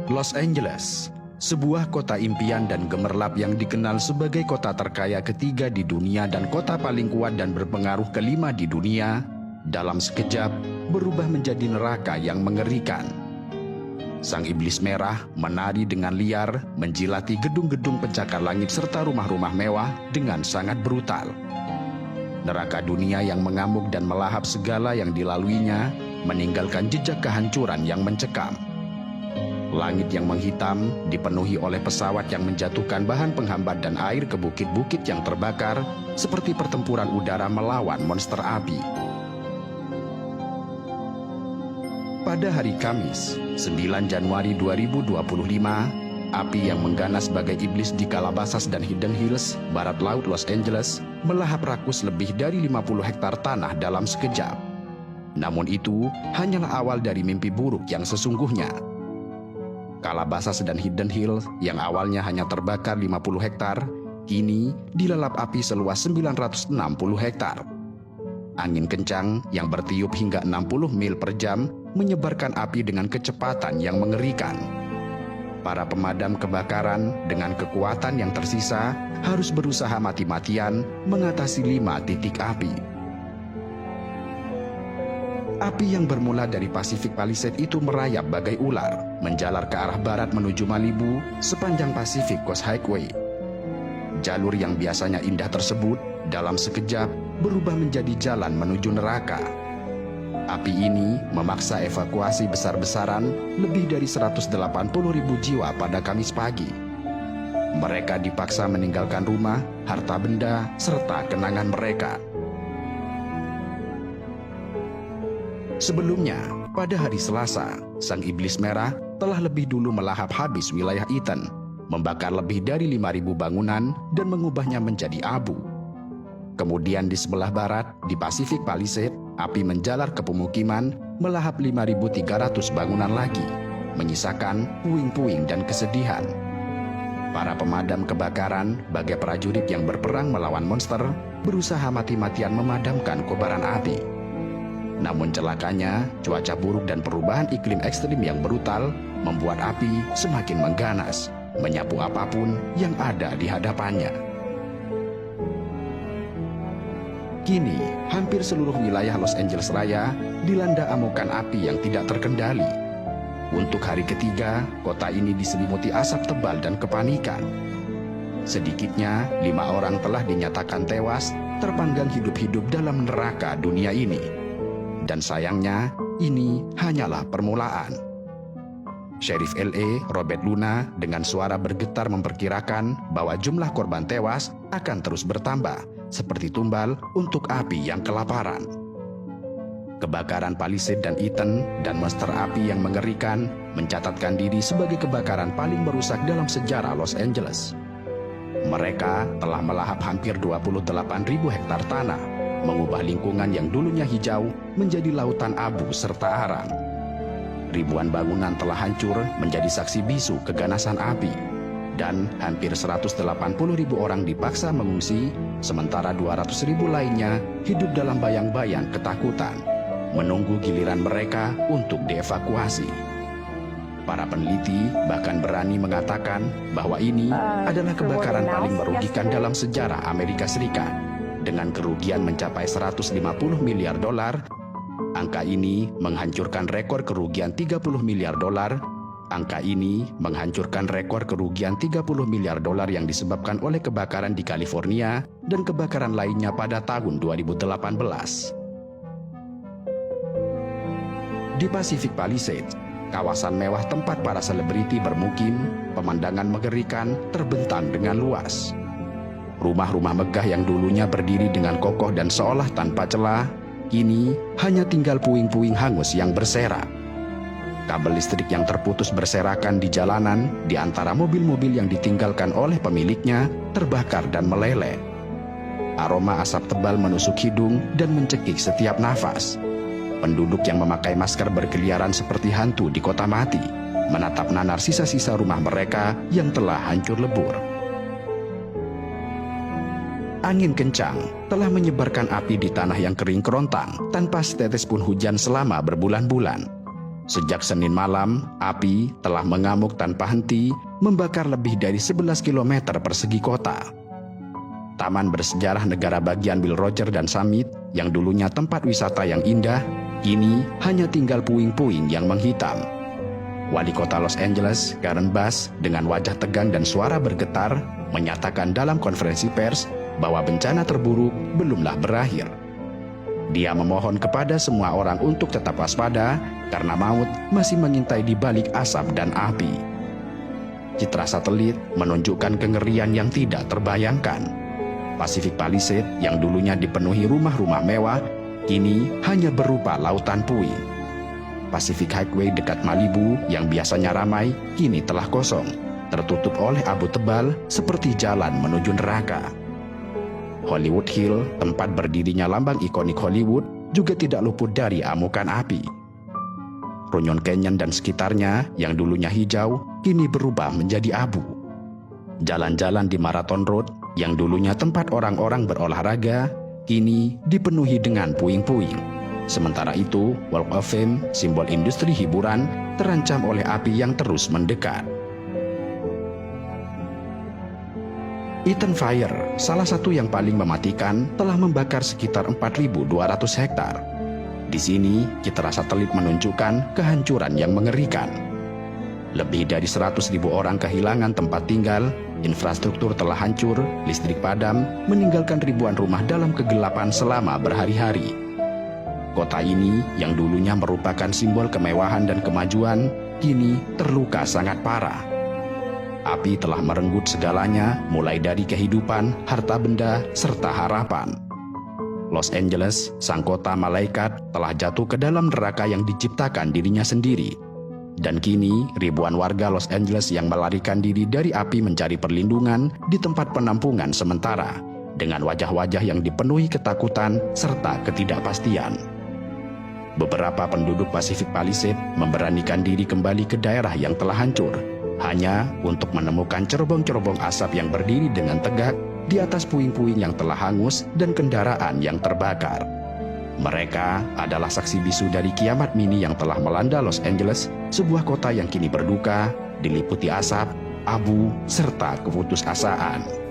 Los Angeles, sebuah kota impian dan gemerlap yang dikenal sebagai kota terkaya ketiga di dunia dan kota paling kuat dan berpengaruh kelima di dunia, dalam sekejap berubah menjadi neraka yang mengerikan. Sang iblis merah menari dengan liar, menjilati gedung-gedung pencakar langit serta rumah-rumah mewah dengan sangat brutal. Neraka dunia yang mengamuk dan melahap segala yang dilaluinya, meninggalkan jejak kehancuran yang mencekam. Langit yang menghitam dipenuhi oleh pesawat yang menjatuhkan bahan penghambat dan air ke bukit-bukit yang terbakar, seperti pertempuran udara melawan monster api. Pada hari Kamis, 9 Januari 2025, api yang mengganas sebagai iblis di Calabasas dan Hidden Hills, barat laut Los Angeles, melahap rakus lebih dari 50 hektar tanah dalam sekejap. Namun itu hanyalah awal dari mimpi buruk yang sesungguhnya. Calabasas dan Hidden Hills yang awalnya hanya terbakar 50 hektar, kini dilalap api seluas 960 hektar. Angin kencang yang bertiup hingga 60 mil per jam menyebarkan api dengan kecepatan yang mengerikan. Para pemadam kebakaran dengan kekuatan yang tersisa harus berusaha mati-matian mengatasi 5 titik api. Api yang bermula dari Pacific Palisades itu merayap bagai ular, menjalar ke arah barat menuju Malibu sepanjang Pacific Coast Highway. Jalur yang biasanya indah tersebut dalam sekejap berubah menjadi jalan menuju neraka. Api ini memaksa evakuasi besar-besaran lebih dari 180.000 jiwa pada Kamis pagi. Mereka dipaksa meninggalkan rumah, harta benda, serta kenangan mereka. Sebelumnya, pada hari Selasa, sang iblis merah telah lebih dulu melahap habis wilayah Eaton, membakar lebih dari 5.000 bangunan dan mengubahnya menjadi abu. Kemudian di sebelah barat, di Pacific Palisades, api menjalar ke pemukiman, melahap 5.300 bangunan lagi, menyisakan puing-puing dan kesedihan. Para pemadam kebakaran, bagai prajurit yang berperang melawan monster, berusaha mati-matian memadamkan kobaran api. Namun celakanya, cuaca buruk dan perubahan iklim ekstrim yang brutal membuat api semakin mengganas, menyapu apapun yang ada di hadapannya. Kini, hampir seluruh wilayah Los Angeles Raya dilanda amukan api yang tidak terkendali. Untuk hari ketiga, kota ini diselimuti asap tebal dan kepanikan. Sedikitnya 5 orang telah dinyatakan tewas, terpanggang hidup-hidup dalam neraka dunia ini. Dan sayangnya, ini hanyalah permulaan. Sheriff LA, Robert Luna, dengan suara bergetar memperkirakan bahwa jumlah korban tewas akan terus bertambah, seperti tumbal untuk api yang kelaparan. Kebakaran Palisades dan Eaton dan monster api yang mengerikan mencatatkan diri sebagai kebakaran paling merusak dalam sejarah Los Angeles. Mereka telah melahap hampir 28.000 hektar tanah, mengubah lingkungan yang dulunya hijau menjadi lautan abu serta arang. Ribuan bangunan telah hancur menjadi saksi bisu keganasan api, dan hampir 180.000 orang dipaksa mengungsi, sementara 200.000 lainnya hidup dalam bayang-bayang ketakutan, menunggu giliran mereka untuk dievakuasi. Para peneliti bahkan berani mengatakan bahwa ini adalah kebakaran paling merugikan dalam sejarah Amerika Serikat, dengan kerugian mencapai 150 miliar dolar. Angka ini menghancurkan rekor kerugian 30 miliar dolar. Angka ini menghancurkan rekor kerugian 30 miliar dolar yang disebabkan oleh kebakaran di California dan kebakaran lainnya pada tahun 2018. Di Pacific Palisades, kawasan mewah tempat para selebriti bermukim, pemandangan mengerikan terbentang dengan luas. Rumah-rumah megah yang dulunya berdiri dengan kokoh dan seolah tanpa celah, kini hanya tinggal puing-puing hangus yang berserak. Kabel listrik yang terputus berserakan di jalanan, di antara mobil-mobil yang ditinggalkan oleh pemiliknya terbakar dan meleleh. Aroma asap tebal menusuk hidung dan mencekik setiap nafas. Penduduk yang memakai masker berkeliaran seperti hantu di kota mati, menatap nanar sisa-sisa rumah mereka yang telah hancur lebur. Angin kencang telah menyebarkan api di tanah yang kering kerontang tanpa setetes pun hujan selama berbulan-bulan. Sejak Senin malam, api telah mengamuk tanpa henti, membakar lebih dari 11 km persegi kota. Taman bersejarah negara bagian Will Rogers dan Summit, yang dulunya tempat wisata yang indah, kini hanya tinggal puing-puing yang menghitam. Wali kota Los Angeles, Karen Bass, dengan wajah tegang dan suara bergetar, menyatakan dalam konferensi pers bahwa bencana terburuk belumlah berakhir. Dia memohon kepada semua orang untuk tetap waspada karena maut masih mengintai di balik asap dan api. Citra satelit menunjukkan kengerian yang tidak terbayangkan. Pacific Palisades yang dulunya dipenuhi rumah-rumah mewah, kini hanya berupa lautan puing. Pacific Highway dekat Malibu yang biasanya ramai, kini telah kosong, tertutup oleh abu tebal seperti jalan menuju neraka. Hollywood Hill, tempat berdirinya lambang ikonik Hollywood, juga tidak luput dari amukan api. Runyon Canyon dan sekitarnya yang dulunya hijau, kini berubah menjadi abu. Jalan-jalan di Marathon Road, yang dulunya tempat orang-orang berolahraga, kini dipenuhi dengan puing-puing. Sementara itu, Walk of Fame, simbol industri hiburan, terancam oleh api yang terus mendekat. Eaton Fire, salah satu yang paling mematikan, telah membakar sekitar 4.200 hektar. Di sini, citra satelit menunjukkan kehancuran yang mengerikan. Lebih dari 100.000 orang kehilangan tempat tinggal, infrastruktur telah hancur, listrik padam, meninggalkan ribuan rumah dalam kegelapan selama berhari-hari. Kota ini, yang dulunya merupakan simbol kemewahan dan kemajuan, kini terluka sangat parah. Api telah merenggut segalanya, mulai dari kehidupan, harta benda, serta harapan. Los Angeles, sang kota malaikat, telah jatuh ke dalam neraka yang diciptakan dirinya sendiri. Dan kini, ribuan warga Los Angeles yang melarikan diri dari api mencari perlindungan di tempat penampungan sementara, dengan wajah-wajah yang dipenuhi ketakutan serta ketidakpastian. Beberapa penduduk Pacific Palisades memberanikan diri kembali ke daerah yang telah hancur, hanya untuk menemukan cerobong-cerobong asap yang berdiri dengan tegak di atas puing-puing yang telah hangus dan kendaraan yang terbakar. Mereka adalah saksi bisu dari kiamat mini yang telah melanda Los Angeles, sebuah kota yang kini berduka, diliputi asap, abu, serta keputusasaan.